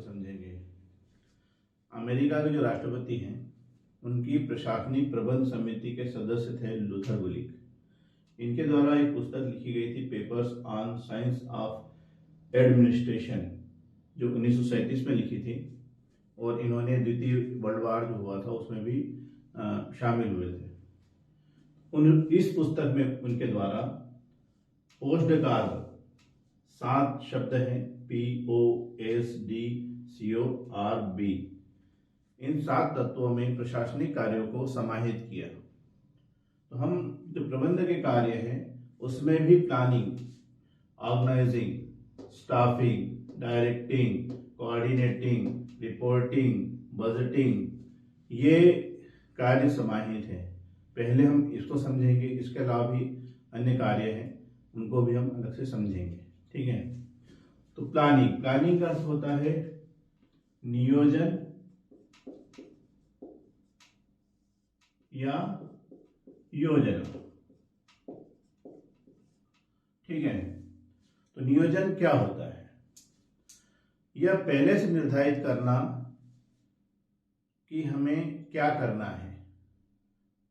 को समझेंगे। अमेरिका के जो राष्ट्रपति हैं उनकी प्रशासनिक प्रबंध समिति के सदस्य थे लूथर गुलिक। इनके द्वारा एक पुस्तक लिखी गई थी, papers on science of administration, जो 1937 में लिखी थी, और इन्होंने द्वितीय वर्ल्ड वार जो हुआ था उसमें भी शामिल हुए थे। इस पुस्तक में उनके द्वारा पोस्ट कार्य 7 शब्द हैं, POSDCORB, इन 7 तत्वों में प्रशासनिक कार्यों को समाहित किया। तो हम जो प्रबंधन के कार्य हैं उसमें भी planning, organizing, staffing, directing, coordinating, reporting, budgeting, ये कार्य समाहित हैं। पहले हम इसको समझेंगे, इसके अलावा भी अन्य कार्य हैं, उनको भी हम अलग से समझेंगे। ठीक है। तो प्लानिंग का अर्थ होता है नियोजन या योजना। ठीक है। तो नियोजन क्या होता है? यह पहले से निर्धारित करना कि हमें क्या करना है,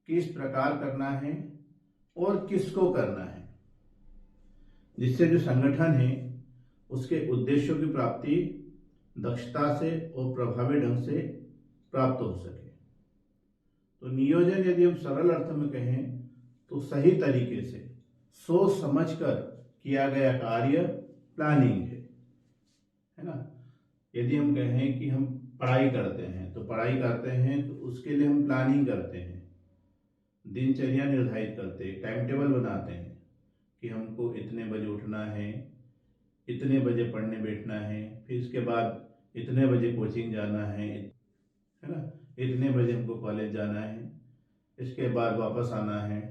किस प्रकार करना है और किसको करना है, जिससे जो संगठन है उसके उद्देश्यों की प्राप्ति दक्षता से और प्रभावी ढंग से प्राप्त हो सके। तो नियोजन, यदि हम सरल अर्थ में कहें तो सही तरीके से सोच समझकर किया गया कार्य प्लानिंग है ना। यदि हम कहें कि हम पढ़ाई करते हैं तो उसके लिए हम प्लानिंग करते हैं, दिनचर्या निर्धारित करते हैं, टाइम टेबल बनाते हैं कि हमको इतने बजे उठना है, इतने बजे पढ़ने बैठना है, फिर इसके बाद इतने बजे कोचिंग जाना है ना, इतने बजे हमको कॉलेज जाना है, इसके बाद वापस आना है,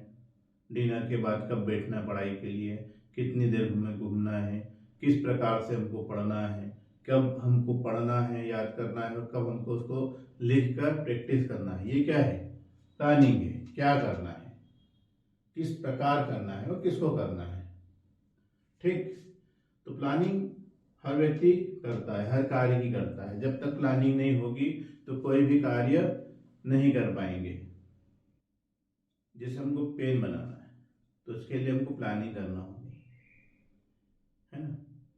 डिनर के बाद कब बैठना पढ़ाई के लिए, कितनी देर हमें घूमना है, किस प्रकार से हमको पढ़ना है, कब हमको पढ़ना है, याद करना है, और कब हमको उसको लिख कर प्रैक्टिस करना है। ये क्या है? प्लानिंग है। क्या करना है, किस प्रकार करना है और किसको करना है। ठीक। तो प्लानिंग हर व्यक्ति करता है, हर कार्य की करता है। जब तक प्लानिंग नहीं होगी तो कोई भी कार्य नहीं कर पाएंगे। जैसे हमको पेन बनाना है तो उसके लिए हमको प्लानिंग करना होगी, है ना।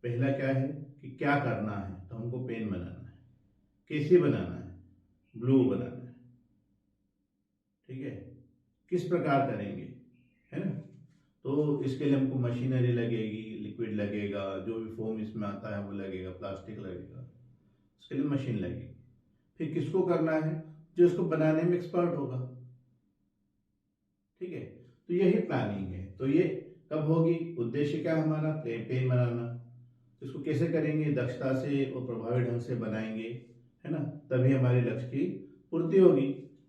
पहला क्या है कि क्या करना है, तो हमको पेन बनाना है। कैसे बनाना है? ब्लू बनाना है। ठीक है। किस प्रकार करेंगे, है ना। तो इसके लिए हमको मशीनरी लगेगी, लिक्विड लगेगा, जो भी फोम इसमें आता है वो लगेगा, प्लास्टिक लगेगा, उसके लिए मशीन लगेगी। फिर किसको करना है? जो इसको बनाने में एक्सपर्ट होगा। ठीक है। तो यही प्लानिंग है। तो ये कब होगी? उद्देश्य क्या हमारा? पेन बनाना। तो इसको कैसे करेंगे? दक्षता से और प्रभावी ढंग से बनाएंगे, है ना, तभी हमारे लक्ष्य की पूर्ति होगी,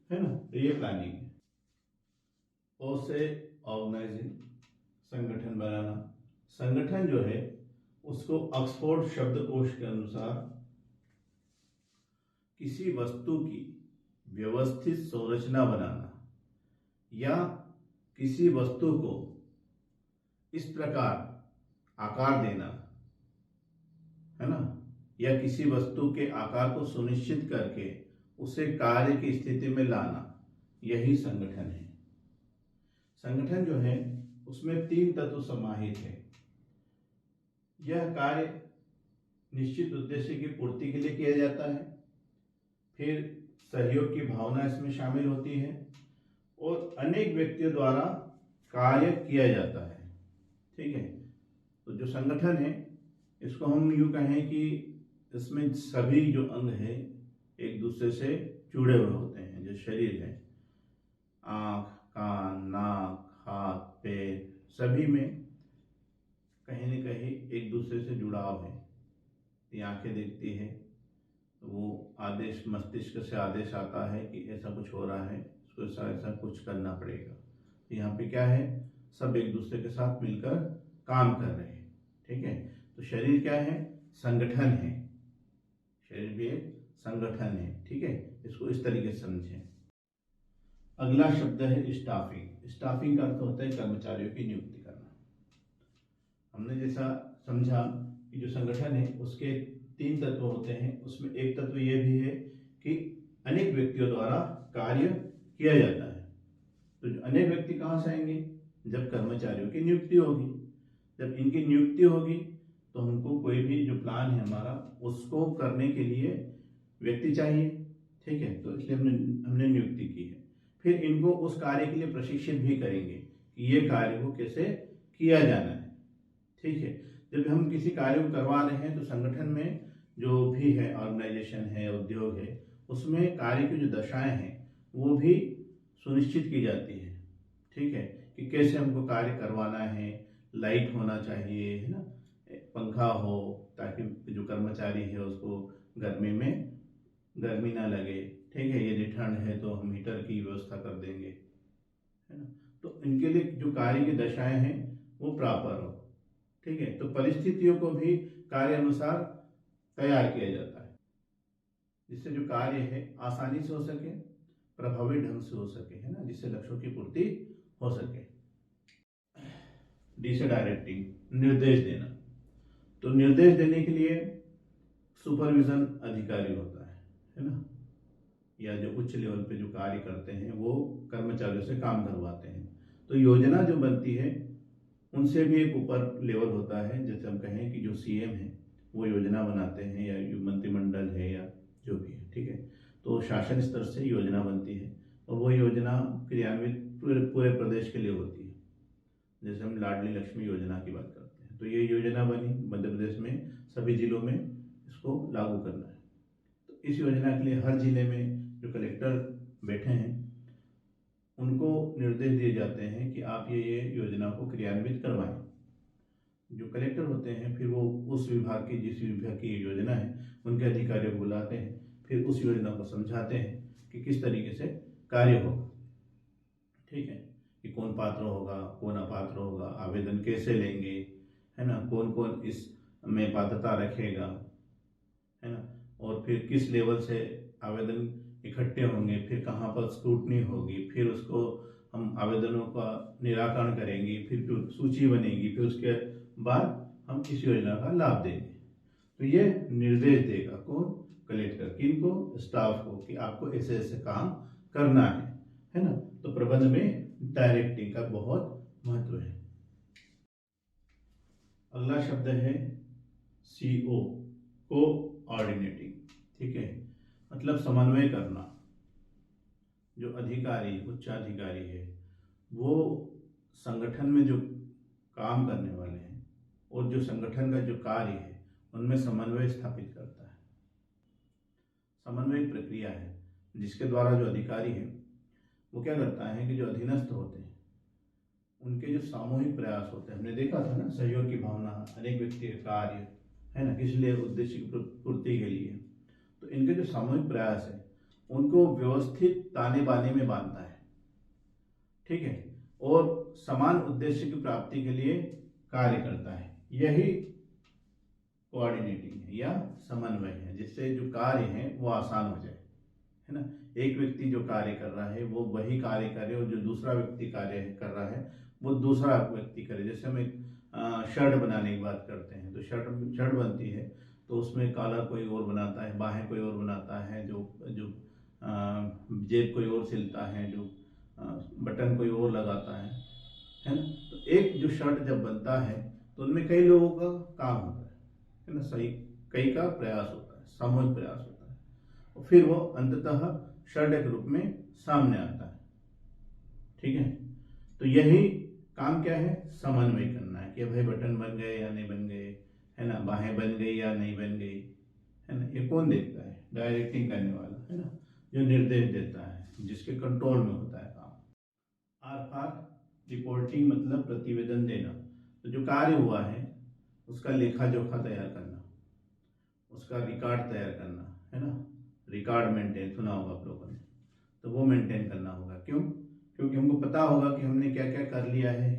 है ना। तो ये प्लानिंग है। ओ से ऑर्गेनाइजिंग, संगठन बनाना। संगठन जो है उसको ऑक्सफोर्ड शब्दकोश के अनुसार किसी वस्तु की व्यवस्थित संरचना बनाना या किसी वस्तु को इस प्रकार आकार देना, है ना, या किसी वस्तु के आकार को सुनिश्चित करके उसे कार्य की स्थिति में लाना, यही संगठन है। संगठन जो है उसमें 3 तत्व समाहित है। यह कार्य निश्चित उद्देश्य की पूर्ति के लिए किया जाता है, फिर सहयोग की भावना इसमें शामिल होती है और अनेक व्यक्तियों द्वारा कार्य किया जाता है। ठीक है। तो जो संगठन है इसको हम यूं कहें कि इसमें सभी जो अंग है एक दूसरे से जुड़े हुए होते हैं। जो शरीर है, आँख, कान, नाक, हाथ, पैर, सभी में कहीं न कहीं एक दूसरे से जुड़ाव है। ये आंखें देखती है तो वो आदेश, मस्तिष्क से आदेश आता है कि ऐसा कुछ हो रहा है, इसको ऐसा ऐसा कुछ करना पड़ेगा। यहाँ पे क्या है? सब एक दूसरे के साथ मिलकर काम कर रहे हैं। ठीक है। तो शरीर क्या है? संगठन है। शरीर भी एक संगठन है। ठीक है। इसको इस तरीके से समझें। अगला शब्द है स्टाफिंग। स्टाफिंग का अर्थ होता है कर्मचारियों की नियुक्ति करना। हमने जैसा समझा कि जो संगठन है उसके तीन तत्व होते हैं, उसमें एक तत्व यह भी है कि अनेक व्यक्तियों द्वारा कार्य किया जाता है। तो जो अनेक व्यक्ति कहाँ से आएंगे? जब कर्मचारियों की नियुक्ति होगी। जब इनकी नियुक्ति होगी तो हमको कोई भी जो प्लान है हमारा उसको करने के लिए व्यक्ति चाहिए, ठीक है। तो इसलिए हमने नियुक्ति की है। फिर इनको उस कार्य के लिए प्रशिक्षित भी करेंगे कि ये कार्य को कैसे किया जाना है, ठीक है। जब हम किसी कार्य को करवा रहे हैं तो संगठन में जो भी है, ऑर्गेनाइजेशन है, उद्योग है, उसमें कार्य की जो दशाएं हैं वो भी सुनिश्चित की जाती है, ठीक है, कि कैसे हमको कार्य करवाना है। लाइट होना चाहिए, है ना, पंखा हो ताकि जो कर्मचारी है उसको गर्मी में गर्मी ना लगे, ठीक है। यदि ठंड है तो हम हीटर की व्यवस्था कर देंगे, है ना। तो इनके लिए जो कार्य की दशाएं हैं वो प्रॉपर हो, ठीक है। तो परिस्थितियों को भी कार्य अनुसार तैयार किया जाता है, जिससे जो कार्य है आसानी से हो सके, प्रभावी ढंग से हो सके, है ना, जिससे लक्ष्यों की पूर्ति हो सके। डी से डायरेक्टिंग, निर्देश देना। तो निर्देश देने के लिए सुपरविजन अधिकारी होता है ना, या जो उच्च लेवल पे जो कार्य करते हैं वो कर्मचारियों से काम करवाते हैं। तो योजना जो बनती है उनसे भी एक ऊपर लेवल होता है, जैसे हम कहें कि जो सीएम है वो योजना बनाते हैं, या मंत्रिमंडल है, या जो भी है, ठीक है। तो शासन स्तर से योजना बनती है और वो योजना क्रियान्वित पूरे प्रदेश के लिए होती है। जैसे हम लाडली लक्ष्मी योजना की बात करते हैं, तो ये योजना बनी मध्य प्रदेश में, सभी जिलों में इसको लागू करना है। तो इस योजना के लिए हर जिले में जो कलेक्टर बैठे हैं उनको निर्देश दिए जाते हैं कि आप ये योजना को क्रियान्वित करवाएं। जो कलेक्टर होते हैं फिर वो उस विभाग की, जिस विभाग की योजना है, उनके अधिकारियों को बुलाते हैं, फिर उस योजना को समझाते हैं कि किस तरीके से कार्य होगा, ठीक है, कि कौन पात्र होगा, कौन अपात्र होगा, आवेदन कैसे लेंगे, है ना, कौन कौन इस में पात्रता रखेगा, है ना, और फिर किस लेवल से आवेदन इकट्ठे होंगे, फिर कहाँ पर स्क्रूटनी होगी, फिर उसको हम आवेदनों का निराकरण करेंगे, फिर सूची बनेगी, फिर उसके बाद हम इस योजना का लाभ देंगे। तो ये निर्देश देगा कौन? कलेक्टर। किनको? स्टाफ को, कि आपको ऐसे ऐसे काम करना है ना। तो प्रबंध में डायरेक्टिंग का बहुत महत्व है। अगला शब्द है CO, कोऑर्डिनेटिंग, ठीक है, मतलब समन्वय करना। जो अधिकारी, उच्चाधिकारी है, वो संगठन में जो काम करने वाले हैं और जो संगठन का जो कार्य है उनमें समन्वय स्थापित करता है। समन्वय एक प्रक्रिया है जिसके द्वारा जो अधिकारी है वो क्या करता है कि जो अधीनस्थ होते हैं उनके जो सामूहिक प्रयास होते हैं, हमने देखा था ना, सहयोग की भावना, अनेक व्यक्ति का कार्य, है ना, किस लिए? उद्देश्य की पूर्ति के लिए। तो इनके जो सामूहिक प्रयास है उनको व्यवस्थित ताने बाने में बांधता है, ठीक है, और समान उद्देश्य की प्राप्ति के लिए कार्य करता है। यही कोऑर्डिनेटिंग है या समन्वय है, जिससे जो कार्य है वो आसान हो जाए, है ना। एक व्यक्ति जो कार्य कर रहा है वो वही कार्य करे और जो दूसरा व्यक्ति कार्य कर रहा है वो दूसरा व्यक्ति करे। जैसे हम एक शर्ट बनाने की बात करते हैं, तो शर्ट बनती है तो उसमें कॉलर कोई और बनाता है, बाहें कोई और बनाता है, जो जो जेब कोई और सिलता है, जो बटन कोई और लगाता है ना। तो एक जो शर्ट जब बनता है तो उनमें कई लोगों का काम होता है ना, सही, कई का प्रयास होता है, सामूहिक प्रयास होता है, और फिर वो अंततः शर्ट के रूप में सामने आता है, ठीक है। तो यही काम क्या है? समन्वय करना है कि भाई बटन बन गए या नहीं बन गए, है ना, बाहें बन गई या नहीं बन गई, है ना। ये कौन देखता है? डायरेक्टिंग करने वाला, है ना, जो निर्देश देता है, जिसके कंट्रोल में होता है काम। आर रिपोर्टिंग मतलब प्रतिवेदन देना। तो जो कार्य हुआ है उसका लेखा जोखा तैयार करना, उसका रिकॉर्ड तैयार करना, है ना, रिकॉर्ड मेंटेन, सुना होगा आप लोगों ने, तो वो मेंटेन करना होगा। क्यों? क्योंकि हमको पता होगा कि हमने क्या क्या कर लिया है,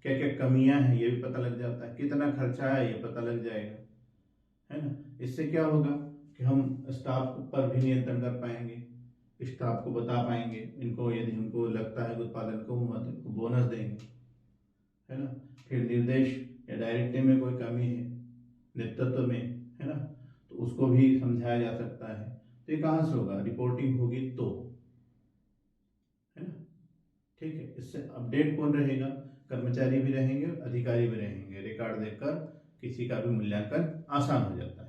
क्या क्या कमियां हैं ये भी पता लग जाता है, कितना खर्चा है ये पता लग जाएगा, है ना। इससे क्या होगा कि हम स्टाफ पर भी नियंत्रण कर पाएंगे, स्टाफ को बता पाएंगे इनको, यदि हमको लगता है कि उत्पादन कम हुआ तो इनको बोनस देंगे, है ना। फिर निर्देश या डायरेक्टिव में कोई कमी है, नेतृत्व में, है ना, तो तो उसको भी समझाया जा सकता है। तो ये कहाँ से होगा, रिपोर्टिंग होगी तो, है ना। ठीक है, इससे अपडेट कौन रहेगा, कर्मचारी भी रहेंगे, अधिकारी भी रहेंगे। रिकॉर्ड देखकर किसी का भी मूल्यांकन आसान हो जाता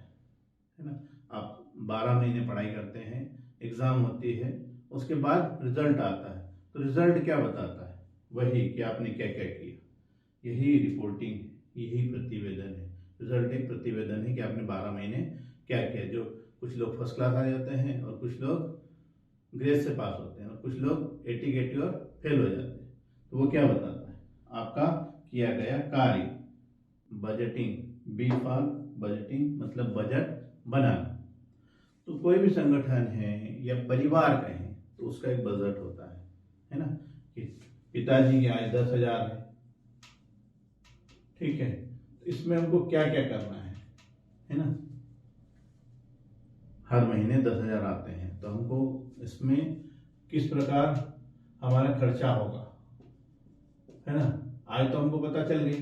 है ना। आप 12 महीने पढ़ाई करते हैं, एग्जाम होती है, उसके बाद रिजल्ट आता है, तो रिजल्ट क्या बताता है, वही कि आपने क्या क्या किया। यही रिपोर्टिंग है, यही प्रतिवेदन है। रिजल्ट एक प्रतिवेदन है कि आपने 12 महीने क्या किया। जो कुछ लोग फर्स्ट क्लास आ जाते हैं और कुछ लोग ग्रेड से पास होते हैं और कुछ लोग 80 और फेल हो जाते हैं। तो वो क्या बताता है, आपका किया गया कार्य। बजटिंग, बी फॉर बजटिंग मतलब बजट बनाना। तो कोई भी संगठन है या परिवार का है तो उसका एक बजट होता है ना। कि पिताजी की आय 10,000 है, ठीक है, तो इसमें हमको क्या क्या करना है ना। हर महीने 10,000 आते हैं, तो हमको इसमें किस प्रकार हमारा खर्चा होगा, है ना। आय तो हमको पता चल गई,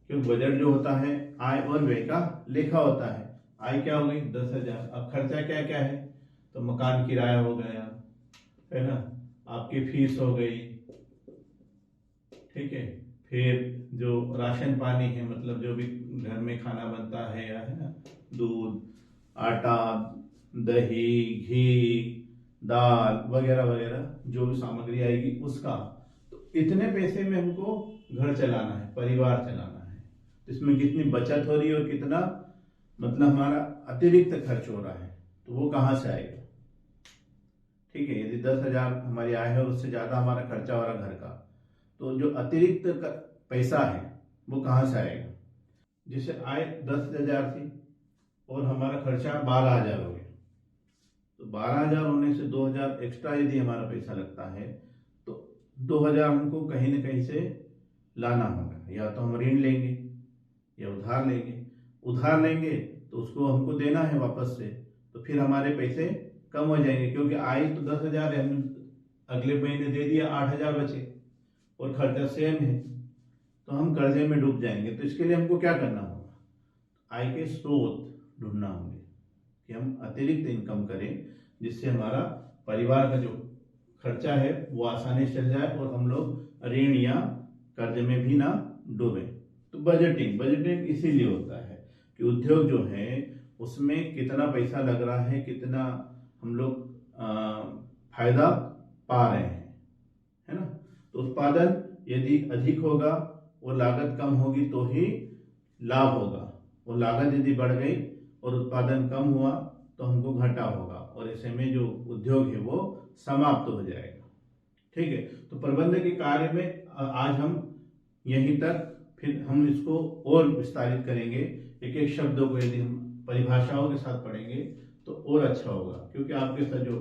क्योंकि बजट जो होता है आय और व्यय का लेखा होता है। आय क्या हो गई 10,000, अब खर्चा क्या क्या है, तो मकान किराया हो गया, है ना, आपकी फीस हो गई, ठीक है, फिर जो राशन पानी है, मतलब जो भी घर में खाना बनता है ना, दूध, आटा, दही, घी, दाल वगैरह वगैरह जो भी सामग्री आएगी उसका, तो इतने पैसे में हमको घर चलाना है, परिवार चलाना है। तो इसमें कितनी बचत हो रही है और कितना मतलब हमारा अतिरिक्त खर्च हो रहा है, तो वो कहाँ से आएगा। ठीक है, यदि 10,000 हमारी आय है और उससे ज्यादा हमारा खर्चा हो रहा घर का, तो जो अतिरिक्त पैसा है वो कहाँ से आएगा। जैसे आय 10,000 थी और हमारा खर्चा 12,000 हो गया, तो 12,000 होने से 2,000 एक्स्ट्रा यदि हमारा पैसा लगता है, तो 2,000 हमको कहीं ना कहीं से लाना होगा। या तो हम ऋण लेंगे या उधार लेंगे। उधार लेंगे तो उसको हमको देना है वापस से, तो फिर हमारे पैसे कम हो जाएंगे, क्योंकि आय तो 10,000 है, हमने अगले महीने दे दिया, 8,000 बचे और खर्चा सेम है, तो हम कर्जे में डूब जाएंगे। तो इसके लिए हमको क्या करना होगा, आय के स्रोत ढूंढना होंगे कि हम अतिरिक्त इनकम करें, जिससे हमारा परिवार का जो खर्चा है वो आसानी से चल जाए और हम लोग ऋण या कर्ज में भी ना डूबे। तो बजटिंग, बजटिंग इसीलिए होता है कि उद्योग जो है उसमें कितना पैसा लग रहा है, कितना हम लोग फायदा पा रहे हैं, है ना। तो उत्पादन यदि अधिक होगा और लागत कम होगी तो ही लाभ होगा, और लागत यदि बढ़ गई और उत्पादन कम हुआ तो हमको घाटा होगा, और ऐसे में जो उद्योग है वो समाप्त हो जाएगा। ठीक है, तो प्रबंधन के कार्य में आज हम यहीं तक, फिर हम इसको और विस्तारित करेंगे। एक एक शब्दों को यदि हम परिभाषाओं के साथ पढ़ेंगे तो और अच्छा होगा, क्योंकि आपके साथ जो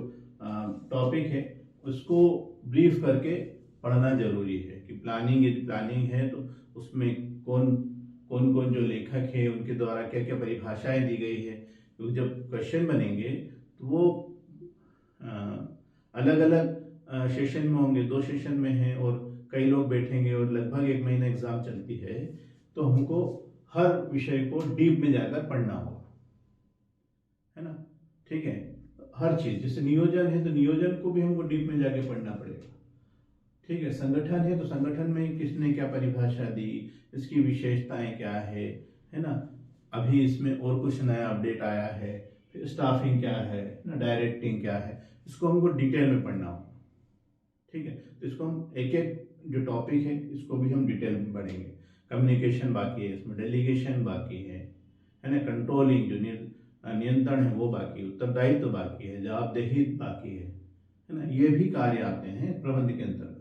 टॉपिक है उसको ब्रीफ करके पढ़ना जरूरी है कि प्लानिंग, यदि प्लानिंग है तो उसमें कौन कौन कौन जो लेखक है उनके द्वारा क्या क्या परिभाषाएं दी गई है। क्योंकि जब क्वेश्चन बनेंगे तो वो अलग अलग सेशन में होंगे, 2 सेशन में है और कई लोग बैठेंगे और लगभग 1 महीना एग्जाम चलती है, तो हमको हर विषय को डीप में जाकर पढ़ना होगा, है ना। ठीक है, हर चीज, जैसे नियोजन है तो नियोजन को भी हमको डीप में जाके पढ़ना पड़ेगा। ठीक है, संगठन है तो संगठन में किसने क्या परिभाषा दी, इसकी विशेषताएं क्या है ना। अभी इसमें और कुछ नया अपडेट आया है, फिर स्टाफिंग क्या है ना, डायरेक्टिंग क्या है, इसको हमको डिटेल में पढ़ना होगा। ठीक है, तो इसको हम एक एक जो टॉपिक है इसको भी हम डिटेल में पढ़ेंगे। कम्युनिकेशन बाकी है, इसमें डेलीगेशन बाकी है ना, कंट्रोलिंग जो नियंत्रण है वो बाकी है, उत्तरदायित्व बाकी है, जवाबदेही बाकी है ना। ये भी कार्य आते हैं प्रबंध के अंतर्गत।